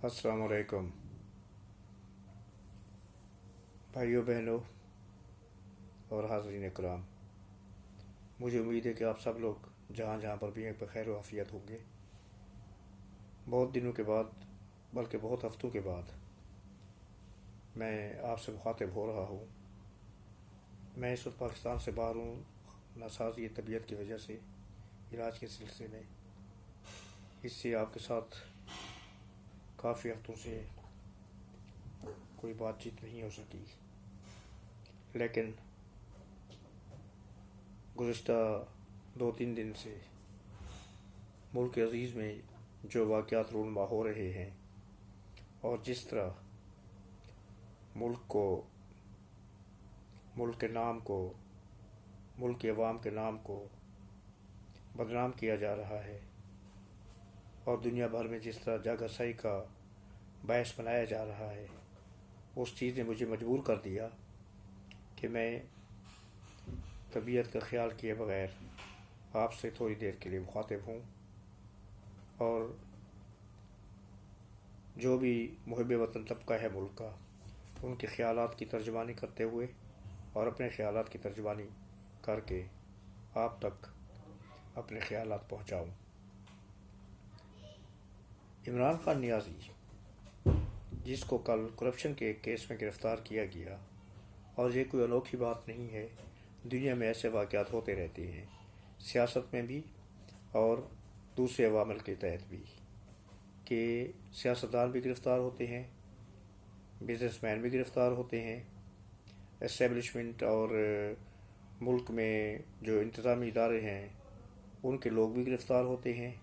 अस्सलाम वालेकुम भाइयों बहनों और हाज़रीन इकराम। मुझे उम्मीद है कि आप सब लोग जहाँ जहाँ पर भी हैं बखैर व आफियत होंगे। बहुत दिनों के बाद, बल्कि बहुत हफ्तों के बाद मैं आपसे मुखातिब हो रहा हूँ। मैं इस वक्त पाकिस्तान से बाहर हूँ, नासाज़ी तबीयत की वजह से, इलाज के सिलसिले में। इससे आपके साथ काफ़ी हफ्तों से कोई बातचीत नहीं हो सकी, लेकिन गुज़िश्ता 2-3 दिन से मुल्क अज़ीज़ में जो वाक़यात रूनुमा हो रहे हैं और जिस तरह मुल्क को, मुल्क के नाम को, मुल्क के अवाम के नाम को बदनाम किया जा रहा है और दुनिया भर में जिस तरह जागरसाई का बायस बनाया जा रहा है, उस चीज़ ने मुझे मजबूर कर दिया कि मैं तबीयत का ख्याल किए बगैर आपसे थोड़ी देर के लिए मुखातिब हूँ और जो भी मुहिब वतन तबका है मुल्क का, उनके ख़यालात की तर्जुमानी करते हुए और अपने ख़यालात की तर्जुमानी करके आप तक अपने ख़यालात पहुँचाऊँ। इमरान खान नियाज़ी, जिसको कल करप्शन के एक केस में गिरफ़्तार किया गया, और ये कोई अनोखी बात नहीं है, दुनिया में ऐसे वाक़यात होते रहते हैं, सियासत में भी और दूसरे अवामल के तहत भी, कि सियासतदान भी गिरफ़्तार होते हैं, बिज़नेसमैन भी गिरफ़्तार होते हैं, एस्टेब्लिशमेंट और मुल्क में जो इंतज़ामी इदारे हैं उनके लोग भी गिरफ़्तार होते हैं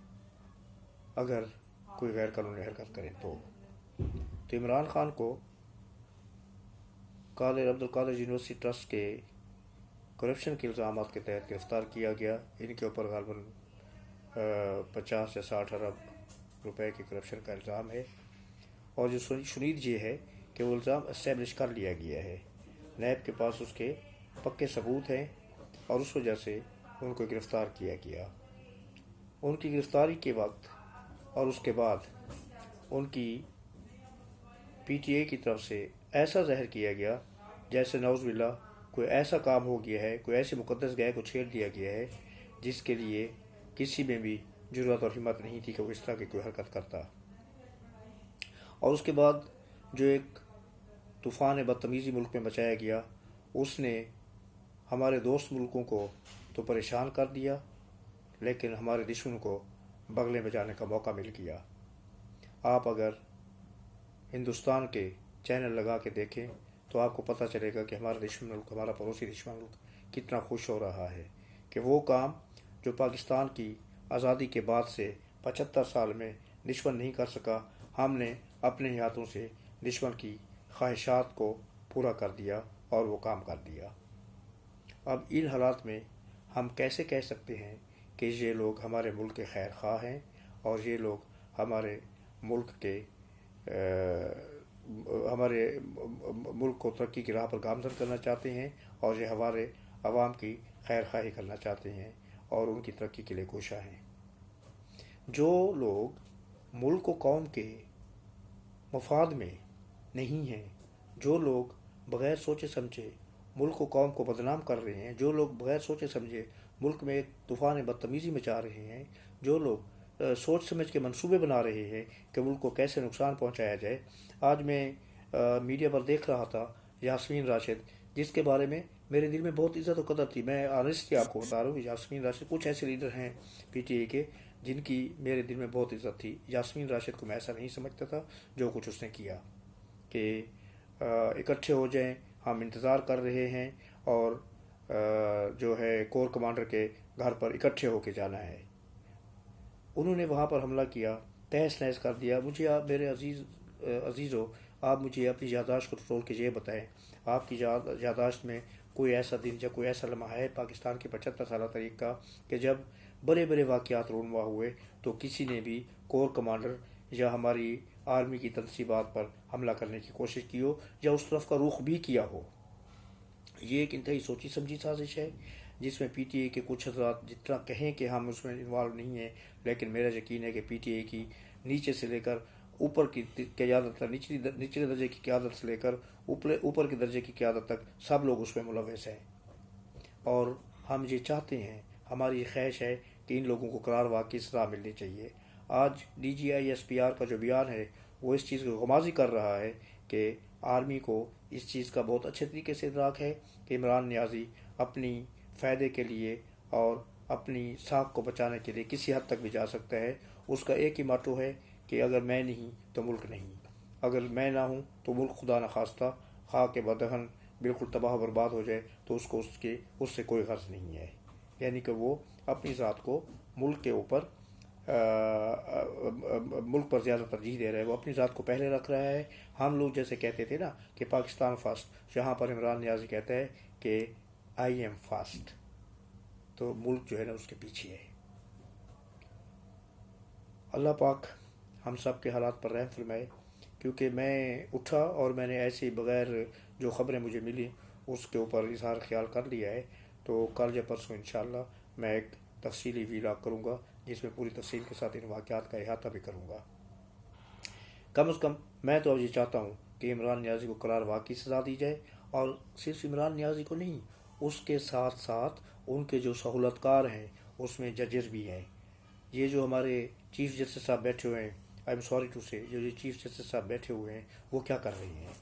अगर कोई गैर कानूनी हरकत करे तो इमरान खान को कादिर अब्दुल कादिर यूनिवर्सिटी ट्रस्ट के करप्शन के इल्ज़ाम के तहत गिरफ़्तार किया गया। इनके ऊपर ग़ालिबन 50 या 60 अरब रुपए के करप्शन का इल्ज़ाम है और जो शुनीद ये है कि वो इल्ज़ाम इस्टेब्लिश कर लिया गया है, नैब के पास उसके पक्के सबूत हैं और उस वजह से उनको गिरफ़्तार किया गया। उनकी गिरफ़्तारी के वक्त और उसके बाद उनकी पीटीए की तरफ से ऐसा ज़हर किया गया जैसे नौज़ुबिल्लाह कोई ऐसा काम हो गया है, कोई ऐसी मुक़द्दस गाय को छेड़ दिया गया है जिसके लिए किसी में भी जुर्रत और हिम्मत नहीं थी कि वो इस तरह की कोई हरकत करता। और उसके बाद जो एक तूफ़ान बदतमीज़ी मुल्क में मचाया गया, उसने हमारे दोस्त मुल्कों को तो परेशान कर दिया, लेकिन हमारे दुश्मन को बगले में जाने का मौका मिल गया। आप अगर हिंदुस्तान के चैनल लगा के देखें तो आपको पता चलेगा कि हमारा दुश्मन मुल्क, हमारा पड़ोसी दुश्मन मुल्क कितना खुश हो रहा है कि वो काम जो पाकिस्तान की आज़ादी के बाद से 75 साल में दुश्मन नहीं कर सका, हमने अपने ही हाथों से दुश्मन की ख्वाहिशात को पूरा कर दिया और वो काम कर दिया। अब इन हालात में हम कैसे कह सकते हैं कि ये लोग हमारे मुल्क के खैर ख्वाह हैं और ये लोग हमारे मुल्क के हमारे मुल्क को तरक्की की राह पर गामज़न करना चाहते हैं और ये हमारे अवाम की खैर खाही करना चाहते हैं और उनकी तरक्की के लिए कोशा हैं। जो लोग मुल्क को कौम के मफाद में नहीं हैं, जो लोग बग़ैर सोचे समझे मुल्क को कौम को बदनाम कर रहे हैं, जो लोग बग़ैर सोचे समझे मुल्क में एक तूफ़ान बदतमीज़ी मचा रहे हैं, जो लोग सोच समझ के मंसूबे बना रहे हैं कि मुल्क को कैसे नुकसान पहुंचाया जाए। आज मैं मीडिया पर देख रहा था यास्मीन राशिद, जिसके बारे में मेरे दिल में बहुत इज़्ज़त और कदर थी। मैं ऑनेस्टली आपको बता रहा हूँ, यास्मीन राशिद, कुछ ऐसे लीडर हैं पीटीए के जिनकी मेरे दिल में बहुत इज़्ज़त थी। यास्मीन राशिद को मैं ऐसा नहीं समझता था जो कुछ उसने किया कि इकट्ठे हो जाएं, हम इंतज़ार कर रहे हैं और जो है कोर कमांडर के घर पर इकट्ठे होके जाना है। उन्होंने वहाँ पर हमला किया, तहस नहस कर दिया। मुझे आप मेरे अजीज़ों, आप मुझे अपनी याददाश्त को टटोल के ये बताएं, आपकी याददाश्त में कोई ऐसा दिन या कोई ऐसा लम्हा है पाकिस्तान के 75 साल तारीख का कि जब बड़े बड़े वाक़यात रूनुमा हुए तो किसी ने भी कोर कमांडर या हमारी आर्मी की तनसीबात पर हमला करने की कोशिश की हो या उस तरफ का रुख भी किया हो? ये एक इंतहाई सोची समझी साजिश है जिसमें पीटीए के कुछ हज़रात जितना कहें कि हम उसमें इन्वॉल्व नहीं हैं, लेकिन मेरा यकीन है कि पीटीए की नीचे से लेकर اوپر کی قیادت تک نچلے درجے کی قیادت سے لے کر اوپر کے درجے کی قیادت تک سب لوگ اس میں ملوث ہیں، اور ہم یہ چاہتے ہیں، ہماری یہ خواہش ہے کہ ان لوگوں کو قرار واقعی سزا ملنی چاہیے۔ آج DGI/SPR کا جو بیان ہے وہ اس چیز کو غمازی کر رہا ہے کہ آرمی کو اس چیز کا بہت اچھے طریقے سے ادراک ہے کہ عمران نیازی اپنی فائدے کے لیے اور اپنی ساکھ کو بچانے کے لیے کسی حد تک بھی جا سکتا ہے۔ اس کا ایک ہی ماٹو ہے کہ اگر میں نہیں تو ملک نہیں، اگر میں نہ ہوں تو ملک خدا نخواستہ خاک بدہن بالکل تباہ و برباد ہو جائے تو اس کو اس سے کوئی غرض نہیں ہے، یعنی کہ وہ اپنی ذات کو ملک کے اوپر ملک پر زیادہ ترجیح دے رہا ہے، وہ اپنی ذات کو پہلے رکھ رہا ہے۔ ہم لوگ جیسے کہتے تھے نا کہ پاکستان فرسٹ، جہاں پر عمران نیازی کہتا ہے کہ آئی ایم فرسٹ، تو ملک جو ہے نا اس کے پیچھے ہے۔ اللہ پاک ہم سب کے حالات پر رحم فرمائے، کیونکہ میں اٹھا اور میں نے ایسے بغیر جو خبریں مجھے ملی اس کے اوپر اظہار خیال کر لیا ہے، تو کل یا پرسوں انشاءاللہ میں ایک تفصیلی ویلاگ کروں گا جس میں پوری تفصیل کے ساتھ ان واقعات کا احاطہ بھی کروں گا۔ کم از کم میں تو اب یہ چاہتا ہوں کہ عمران نیازی کو قرار واقعی سزا دی جائے، اور صرف عمران نیازی کو نہیں، اس کے ساتھ ساتھ ان کے جو سہولت کار ہیں اس میں ججز بھی ہیں۔ یہ جو ہمارے چیف جسٹس صاحب بیٹھے ہوئے ہیں، آئی ایم سوری ٹو سے، جو یہ چیف جسٹس صاحب بیٹھے ہوئے ہیں وہ کیا کر رہے ہیں؟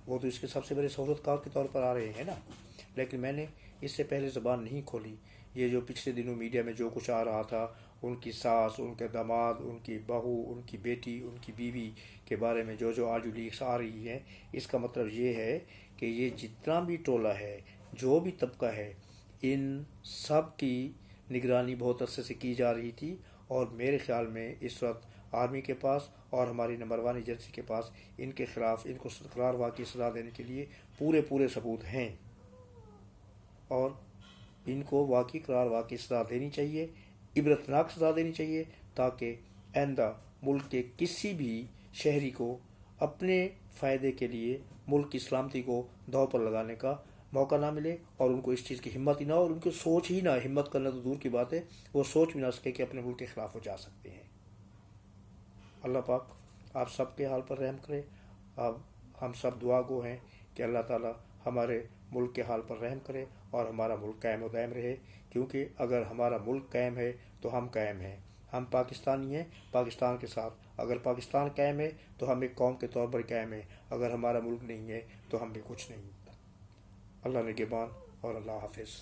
وہ تو اس کے سب سے بڑے سہولت کار کے طور پر آ رہے ہیں نا، لیکن میں نے اس سے پہلے زبان نہیں کھولی۔ یہ جو پچھلے دنوں میڈیا میں جو کچھ آ رہا تھا، ان کی ساس، ان کے داماد، ان کی بہو، ان کی بیٹی، ان کی بیوی کے بارے میں جو آڈیو لیکس آ رہی ہیں، اس کا مطلب یہ ہے کہ یہ جتنا بھی ٹولہ ہے، جو بھی طبقہ ہے، ان سب کی نگرانی بہت عرصے سے کی جا رہی تھی، اور میرے خیال میں اس وقت آرمی کے پاس اور ہماری نمبر 1 ایجنسی کے پاس ان کے خلاف ان کو قرار واقعی سزا دینے کے لیے پورے ثبوت ہیں، اور ان کو واقعی قرار واقعی سزا دینی چاہیے، عبرتناک سزا دینی چاہیے، تاکہ آئندہ ملک کے کسی بھی شہری کو اپنے فائدے کے لیے ملک کی سلامتی کو داؤ پر لگانے کا موقع نہ ملے، اور ان کو اس چیز کی ہمت ہی نہ ہو، اور ان کی سوچ ہی نہ، ہمت کرنا تو دور کی بات ہے، وہ سوچ بھی نہ سکے کہ اپنے ملک کے خلاف وہ جا سکتے ہیں۔ اللہ پاک آپ سب کے حال پر رحم کرے۔ اب ہم سب دعا گو ہیں کہ اللہ تعالی ہمارے ملک کے حال پر رحم کرے اور ہمارا ملک قائم و دائم رہے، کیونکہ اگر ہمارا ملک قائم ہے تو ہم قائم ہیں، ہم پاکستانی ہیں پاکستان کے ساتھ، اگر پاکستان قائم ہے تو ہم ایک قوم کے طور پر قائم ہیں، اگر ہمارا ملک نہیں ہے تو ہم بھی کچھ نہیں۔ اللہ نگہبان اور اللہ حافظ۔